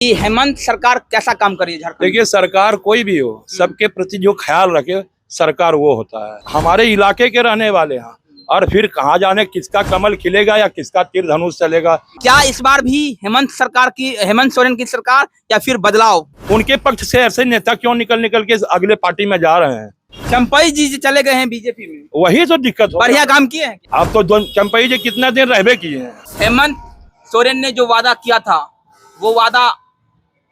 कि हेमंत सरकार कैसा काम कर रही है झारखंड? देखिए, सरकार कोई भी हो, सबके प्रति जो ख्याल रखे सरकार वो होता है। हमारे इलाके के रहने वाले हैं, और फिर कहाँ जाने किसका कमल खिलेगा या किसका तीर धनुष चलेगा। क्या इस बार भी हेमंत सोरेन की सरकार या फिर बदलाव? उनके पक्ष से ऐसे नेता क्यों निकल के अगले पार्टी में जा रहे हैं? चंपई जी चले गए हैं बीजेपी में, वही तो दिक्कत हो। बढ़िया काम किए हैं। अब तो चंपई जी कितना दिन रहबे किए हैं। हेमंत सोरेन ने जो वादा किया था वो वादा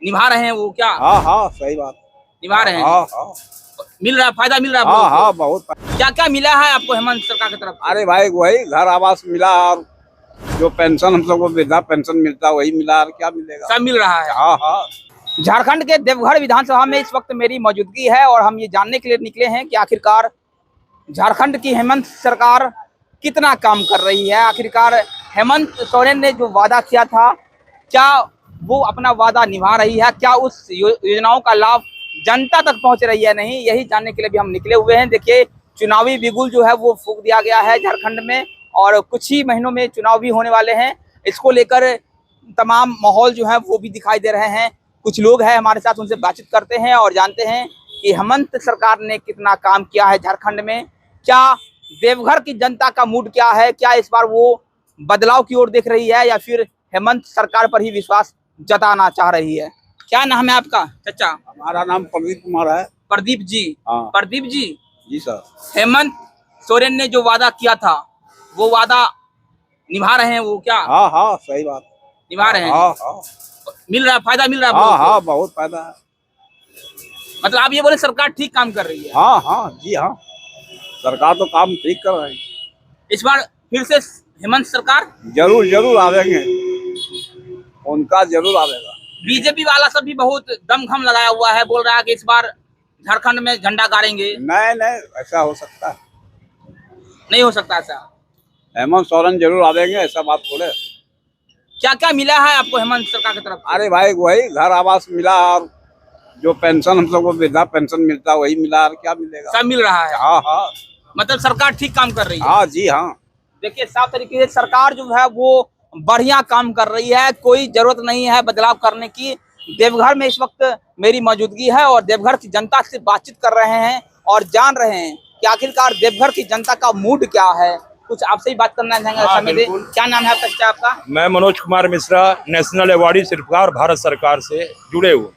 निभा रहे हैं वो क्या? हाँ सही बात। निभा रहे हैं? हाँ मिल रहा फायदा मिल रहा है आप लोगों को? हाँ बहुत। क्या क्या मिला है आपको हेमंत सरकार की तरफ से? अरे भाई वही घर आवास मिला, और जो पेंशन हम सबको वृद्धा पेंशन मिलता वही मिला, और क्या मिलेगा। सब मिल रहा है। हाँ। झारखंड के देवघर विधानसभा में इस वक्त मेरी मौजूदगी है और हम ये जानने के लिए निकले हैं कि आखिरकार झारखंड की हेमंत सरकार कितना काम कर रही है। आखिरकार हेमंत सोरेन ने जो वादा किया था क्या वो अपना वादा निभा रही है? क्या उस योजनाओं का लाभ जनता तक पहुंच रही है? नहीं, यही जानने के लिए भी हम निकले हुए हैं। देखिए, चुनावी बिगुल जो है वो फूंक दिया गया है झारखंड में, और कुछ ही महीनों में चुनाव भी होने वाले हैं। इसको लेकर तमाम माहौल जो है वो भी दिखाई दे रहे हैं। कुछ लोग हैं हमारे साथ, उनसे बातचीत करते हैं और जानते हैं कि हेमंत सरकार ने कितना काम किया है झारखंड में। क्या देवघर की जनता का मूड क्या है? क्या इस बार वो बदलाव की ओर देख रही है या फिर हेमंत सरकार पर ही विश्वास जताना चाह रही है? क्या नाम है आपका चाचा? हमारा नाम प्रदीप कुमार है। प्रदीप जी। हाँ। प्रदीप जी जी सर। हेमंत सोरेन ने जो वादा किया था वो वादा निभा रहे हैं वो क्या? हाँ सही बात। निभा रहे हैं? हाँ मिल रहा फायदा मिल रहा है आप लोगों को? हाँ बहुत फायदा है। मतलब आप ये बोले सरकार ठीक काम कर रही है? हाँ जी हाँ, सरकार तो काम ठीक कर रही है। इस बार फिर से हेमंत सरकार जरूर आवेंगे, उनका जरूर आवेगा। बीजेपी वाला सब भी बहुत दमखम लगाया हुआ है, बोल रहा है कि इस बार झारखंड में झंडा गाड़ेंगे। नहीं ऐसा हो सकता है? नहीं हो सकता ऐसा। हेमंत सोरेन जरूर आवेंगे, ऐसा बात थोड़े। क्या क्या मिला है आपको हेमंत सरकार की तरफ से? अरे भाई वही घर आवास मिला, और जो पेंशन हम सबको वृद्धा पेंशन मिलता वही मिला, और क्या मिलेगा। सब मिल रहा है? हाँ मतलब सरकार ठीक काम कर रही है? हाँ जी हाँ। देखिए, साफ तरीके से सरकार जो है वो बढ़िया काम कर रही है। कोई जरूरत नहीं है बदलाव करने की। देवघर में इस वक्त मेरी मौजूदगी है और देवघर की जनता से बातचीत कर रहे हैं और जान रहे हैं कि आखिरकार देवघर की जनता का मूड क्या है। कुछ आपसे ही बात करना चाहेंगे? समय दे। क्या नाम है आपका चाचा आपका? मैं मनोज कुमार मिश्रा, नेशनल अवार्डी शिल्पकार, भारत सरकार से जुड़े हुए।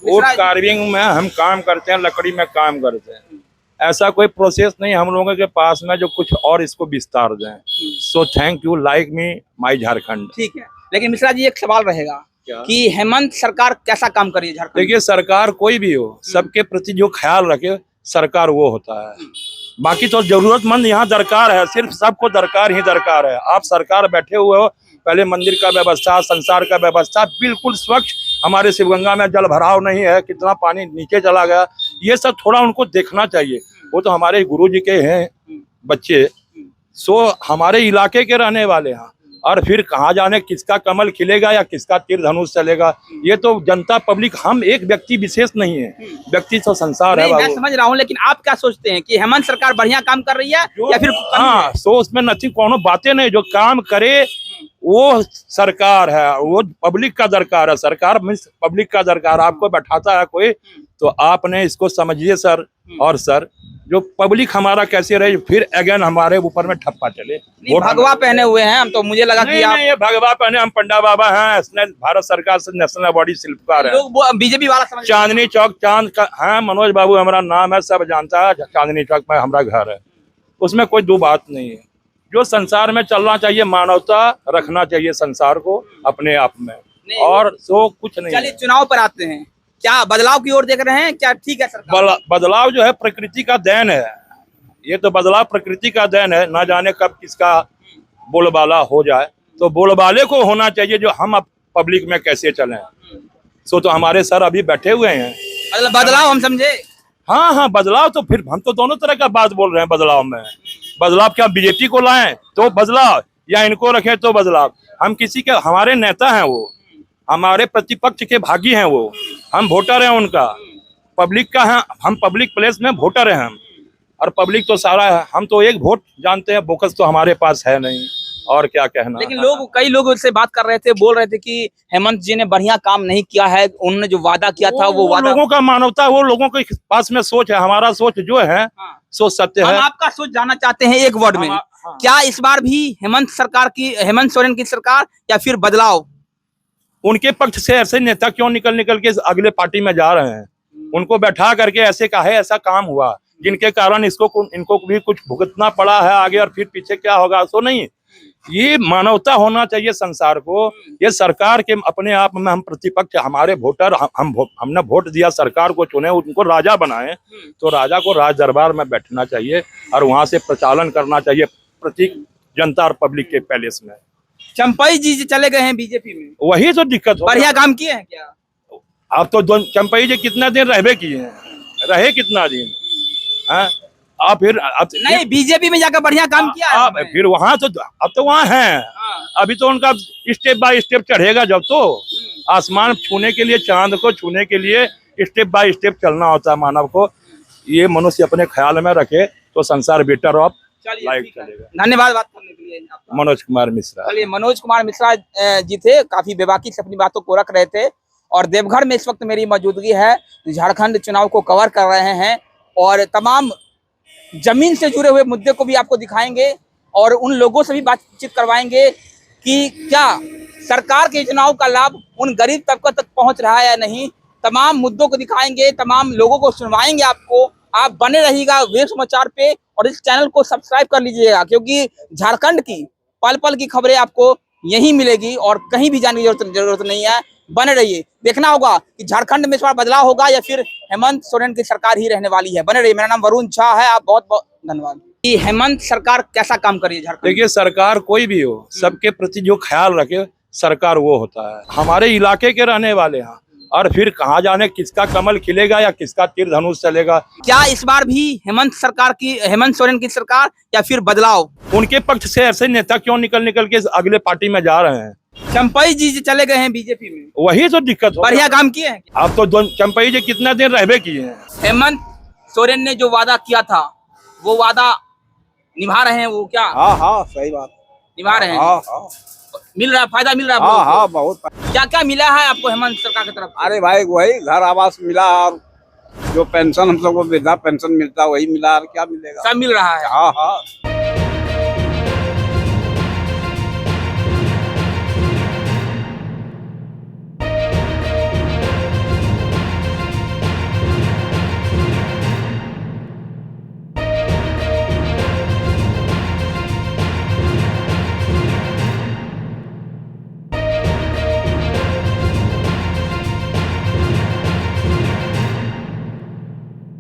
वुड कार्विंग में हम काम करते हैं, लकड़ी में काम करते हैं। ऐसा कोई प्रोसेस नहीं हम लोगों के पास में जो कुछ और इसको विस्तार दें। So thank you, like me my Jharkhand. ठीक है, लेकिन मिश्रा जी एक सवाल रहेगा कि हेमंत सरकार कैसा काम कर रही है झारखंड? देखिए, सरकार कोई भी हो, सबके प्रति जो ख्याल रखे सरकार वो होता है। बाकी तो जरूरतमंद यहाँ दरकार है, सिर्फ सबको दरकार ही दरकार है। आप सरकार बैठे हुए हो, पहले मंदिर का व्यवस्था, संसार का व्यवस्था बिल्कुल स्वच्छ। हमारे शिवगंगा में जल भराव नहीं है, कितना पानी नीचे चला गया, ये सब थोड़ा उनको देखना चाहिए। वो तो हमारे गुरु जी के हैं बच्चे, सो हमारे इलाके के रहने वाले हैं, और फिर कहाँ जाने किसका कमल खिलेगा या किसका तीर धनुष चलेगा। ये तो जनता पब्लिक, हम एक व्यक्ति विशेष नहीं है, व्यक्ति तो संसार है। मैं समझ रहा हूँ, लेकिन आप क्या सोचते हैं कि हेमंत सरकार बढ़िया काम कर रही है या फिर? हाँ, सो उसमें नथिंग, कोनो बातें नहीं। जो काम करे वो सरकार है, वो पब्लिक का दरकार है। सरकार मीन्स पब्लिक का दरकार। आपको बैठाता है कोई तो आपने इसको समझिए सर। और सर, जो पब्लिक हमारा कैसे रहे, फिर अगेन हमारे ऊपर में ठप्पा चले। भगवा पहने हुए हैं हम, तो मुझे लगा कि आप ये भगवा पहने, हम पंडा बाबा हैं, भारत सरकार से नेशनल अवार्डी शिल्पकार है। लोग बीजेपी वाला समझ। चांदनी चौक चांद का है, मनोज बाबू हमारा नाम है, सब जानता है। चांदनी चौक में हमारा घर है, उसमें कोई दो बात नहीं है। जो संसार में चलना चाहिए, मानवता रखना चाहिए संसार को अपने आप में, और सो कुछ नहीं। चलिए चुनाव पर आते हैं, क्या बदलाव की ओर देख रहे हैं? क्या ठीक है सरकार? बदलाव जो है प्रकृति का देन है। ये तो बदलाव प्रकृति का देन है, ना जाने कब किसका बोलबाला हो जाए। तो बोलबाले को होना चाहिए जो हम अब पब्लिक में कैसे चलें। सो तो हमारे सर अभी बैठे हुए हैं। मतलब बदलाव हम समझे। हाँ बदलाव तो फिर हम तो दोनों तरह का बात बोल रहे हैं। बदलाव में बदलाव क्या बीजेपी को लाएं तो बदलाव, या इनको रखें तो बदलाव। हम किसी के, हमारे नेता हैं वो, हमारे प्रतिपक्ष के भागी हैं वो, हम वोटर हैं उनका, पब्लिक का है। हम पब्लिक प्लेस में वोटर हैं हम, और पब्लिक तो सारा है। हम तो एक वोट जानते हैं, बोकस तो हमारे पास है नहीं। और क्या कहना। लेकिन कई लोग उससे बात कर रहे थे, बोल रहे थे कि हेमंत जी ने बढ़िया काम नहीं किया है, उन्होंने जो वादा किया था वो वादा। लोगों का मानवता, वो लोगों के पास में सोच है, हमारा सोच जो है हाँ। सोच सत्य हम है। आपका सोच जानना चाहते हैं एक वर्ड में, हाँ। क्या इस बार भी हेमंत सोरेन की सरकार या फिर बदलाव? उनके पक्ष से ऐसे नेता क्यों निकल के अगले पार्टी में जा रहे हैं? उनको बैठा करके ऐसे काहे ऐसा काम हुआ जिनके कारण इनको भी कुछ भुगतना पड़ा है आगे, और फिर पीछे क्या होगा सो नहीं। ये मानवता होना चाहिए संसार को। ये सरकार के अपने आप में हम प्रतिपक्ष, हमारे वोटर, हमने वोट दिया, सरकार को चुने, उनको राजा बनाए, तो राजा को राज दरबार में बैठना चाहिए और वहां से प्रचालन करना चाहिए प्रतीक जनता और पब्लिक के पैलेस में। चंपई जी चले गए हैं बीजेपी में, वही तो दिक्कत हो। बढ़िया काम किए हैं क्या? अब तो चंपई जी कितना दिन रहबे किए हैं, रहे कितना दिन है? अब फिर नहीं, बीजेपी में जाकर बढ़िया काम किया है अब फिर वहां तो अब तो वहां है। अभी तो उनका स्टेप बाय स्टेप चढ़ेगा, जब तो आसमान छूने के लिए, चांद को छूने के लिए स्टेप बाय स्टेप चलना होता है मानव को। ये मनुष्य अपने ख्याल में रखे तो संसार बेटर ऑफ लाइफ चलेगा। धन्यवाद बात करने के लिए आपका। मनोज कुमार मिश्रा। चलिए, मनोज कुमार मिश्रा जी थे, काफी बेबाकी से अपनी बातों को रख रहे थे। और देवघर में इस वक्त मेरी मौजूदगी है, झारखंड चुनाव को कवर कर रहे हैं और तमाम जमीन से जुड़े हुए मुद्दे को भी आपको दिखाएंगे और उन लोगों से भी बातचीत करवाएंगे कि क्या सरकार के चुनाव का लाभ उन गरीब तबके तक पहुंच रहा है या नहीं। तमाम मुद्दों को दिखाएंगे, तमाम लोगों को सुनवाएंगे आपको। आप बने रहिएगा वीर समाचार पे और इस चैनल को सब्सक्राइब कर लीजिएगा, क्योंकि झारखंड की पल पल की खबरें आपको यहीं मिलेगी और कहीं भी जाने की जरूरत नहीं है। बने रहिए, देखना होगा कि झारखंड में इस बार बदलाव होगा या फिर हेमंत सोरेन की सरकार ही रहने वाली है। बने रहिए, मेरा नाम वरुण झा है, आप बहुत बहुत धन्यवाद। कि हेमंत सरकार कैसा काम कर रही है झारखंड? देखिए, सरकार कोई भी हो, सबके प्रति जो ख्याल रखे सरकार वो होता है। हमारे इलाके के रहने वाले हैं, और फिर कहाँ जाने किसका कमल खिलेगा या किसका तीर धनुष चलेगा। क्या इस बार भी हेमंत सोरेन की सरकार या फिर बदलाव? उनके पक्ष से ऐसे नेता क्यों निकल के अगले पार्टी में जा रहे हैं? चंपई जी चले गए हैं बीजेपी में, वही तो दिक्कत हो। बढ़िया काम किए हैं। अब तो चंपई जी कितना दिन रहबे किए हैं। हेमंत सोरेन ने जो वादा किया था वो वादा निभा रहे हैं वो क्या? हाँ हाँ, सही बात, निभा रहे हैं। हाँ हाँ, मिल रहा फायदा मिल रहा है हाँ आपको? हाँ, बहुत। क्या क्या मिला है आपको हेमंत सरकार की तरफ से? अरे भाई, वही घर आवास मिला और जो पेंशन हम लोग को वृद्धा पेंशन मिलता वही मिला, और क्या मिलेगा। सब मिल रहा है। हाँ हाँ।